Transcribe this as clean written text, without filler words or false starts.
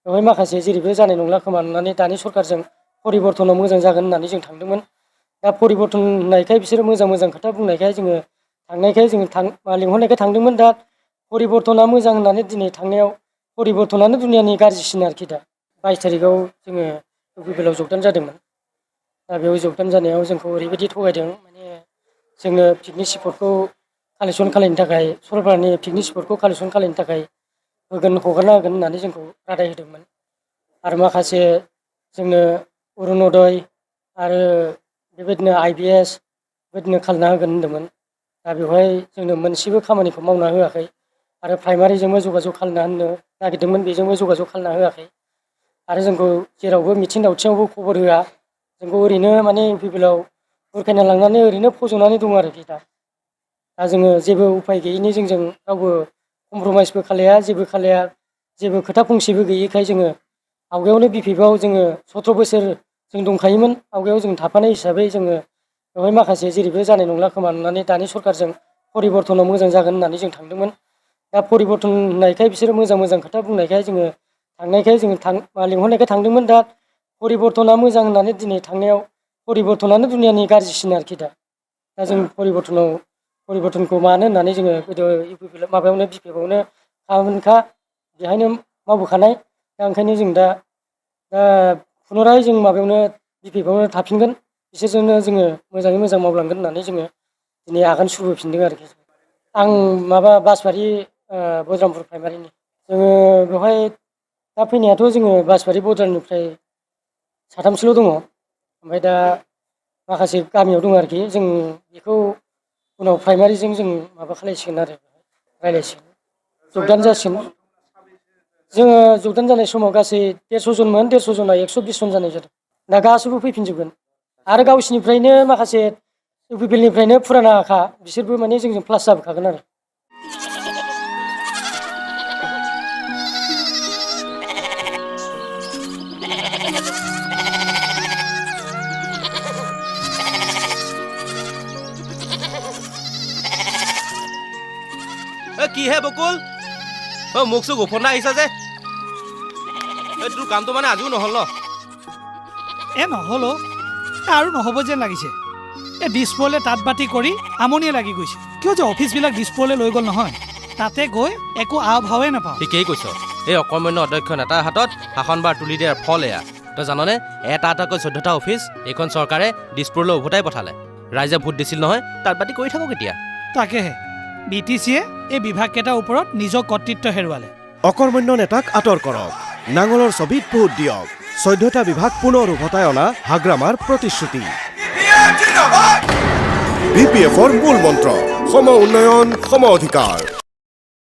बेवहाय माखासे जेरैबो जानाय नंला खोमा होननानै दानि सरकारजों परिबर्तनाव मोजां जागोन होननानै जों थांदोंमोन। दा परिबर्तन होननायखाय बिसोरो मोजां खोथा बुंनायखाय जोङो थांनायखाय जोङो लिंहरनायखाय थांदोंमोन। दा परिबर्तना मोजां होननानै दिनै थांनायाव परिबर्तनानो दुनियानि गाज्रिसिन आरोखि। दा 22 तारिखआव जोङो इउपिपिएलआव जगदान जादोंमोन। दा बेयाव जगदान जानायाव जोंखौ ओरैबायदि थगायदों, माने जोङो पिकनिक स्पटखौ कालेक्सन खालामनो थाखाय, सरलपारानि पिकनिक स्पटखौ कालेक्सन खालामनो थाखाय हगारना होगोन होननानै जोंखौ रादाय होदोंमोन। आरो माखासे जोंनो अरुनदय आरो बेबायदिनो IBS बेबायदिनो खालामना होगोन होनदोंमोन। दा बेवहाय जोंनो मोनसेबो खामानिखौ मावना होआखै। आरो प्राइमारिजोंबो जगाजग खालामना होनो नागिरदोंमोन, बेजोंबो जगाजग खालामना होआखै। आरो जोंखौ जेरावबो मिथिं दावथिङावबो खबर होआ। जोंखौ ओरैनो माने इउपिपिएलआव बुरखायना लांनानै ओरैनो फज'नानै दं आरोखि। दा जोङो जेबो उफाय गैयैनि जोंजों रावबो कमप्रमाइसबो खालाया, जेबो खालाया, जेबो खोथा फंसेबो गैयैखाय जोङो आवगायावनो बिपिएफआव जोङो 17 बोसोर जों दंखायोमोन। आवगायाव जों थाफानाय हिसाबै जोङो बेवहाय माखासे जेरैबो जानाय नंला खोमा होननानै दानि सरकारजों परिबर्तनाव मोजां जागोन होननानै जों थांदोंमोन। दा परिबर्तन होननायखाय बिसोरो मोजां खोथा बुंनायखाय जोङो थांनायखाय जोङो लिंहरनायखाय थांदोंमोन। दा परिबर्तना मोजां होननानै दिनै थांनायाव परिबर्तनानो दुनियानि गाज्रिसिन आरोखि। दा जों परिबर्तनखौ मानो होननानै जोङो गोदो इउपिपिएल माबायावनो बिपिएफआवनो खामानिखा, बेहायनो मावबोखानाय। दा ओंखायनो जों दा पुनराय जों माबायावनो बिपिएफआवनो थाफिनगोन। बिसोरजोंनो जोङो मोजाङै मोजां मावलांगोन होननानै जोङो दिनै आगान सुरबोफिनदों आरोखि। आं माबा बासबारि बज्रामपुर प्राइमारिनि। जोङो बेवहाय दा फैनायाथ' जोङो बासबारि बज्रामनिफ्राय साथामसोल' दङ। ओमफ्राय दा माखासे गामियाव दं आरोखि। जों बेखौ उनाव प्राइमारिजों जों माबा खालायसिगोन आरो रायज्लायसिगोन, जगदान जासिगोन। जोङो जगदान जानाय समाव गासै 150 जनमोन, 150 जना 120 जन जानाय जादों। दा गासैबो फैफिनजोबगोन। आरो गावसिनिफ्रायनो माखासे इउपिपिएलनिफ्रायनो फुरानाखा, बिसोरबो माने जोंजों प्लास जाबोखागोन आरो। কি হে বকুল, মোক চোক গোপনা আহিছা যে? তোৰ কামটো মানে আজিও নহ'ল ন? নহ'ল আৰু নহ'ব যেন লাগিছে। দিছপুৰলৈ তাঁত বাতি কৰি আমনিয়ে লাগি গৈছে। কিয় যে অফিচবিলাক দিছপুৰলৈ লৈ গ'ল নহয়, তাতে গৈ একো আও ভাৱে নাপাওঁ। ঠিকেই কৈছ। এই অকৰ্মণ্য অধ্যক্ষ নেতাৰ হাতত শাসনবাৰ তুলি দিয়াৰ ফল এয়া। তই জাননে, এটাকৈ 14টা অফিচ এইখন চৰকাৰে দিছপুৰলৈ উভতাই পঠালে। ৰাইজে ভোট দিছিল নহয়, তাঁত বাতি কৰি থাকক এতিয়া। তাকেহে BTCয়ে এই বিভাগকেইটাৰ ওপৰত নিজৰ কৰ্তৃত্ব হেৰুৱালে। অকৰ্মণ্য নেতাক আঁতৰ কৰক, নাঙলৰ ছবিত ভোট দিয়ক। 14টা বিভাগ পুনৰ উভতাই অনা হাগ্ৰামাৰ প্ৰতিশ্ৰুতি। বিপিএফৰ মূল মন্ত্ৰ, সম উন্নয়ন, সম অধিকাৰ।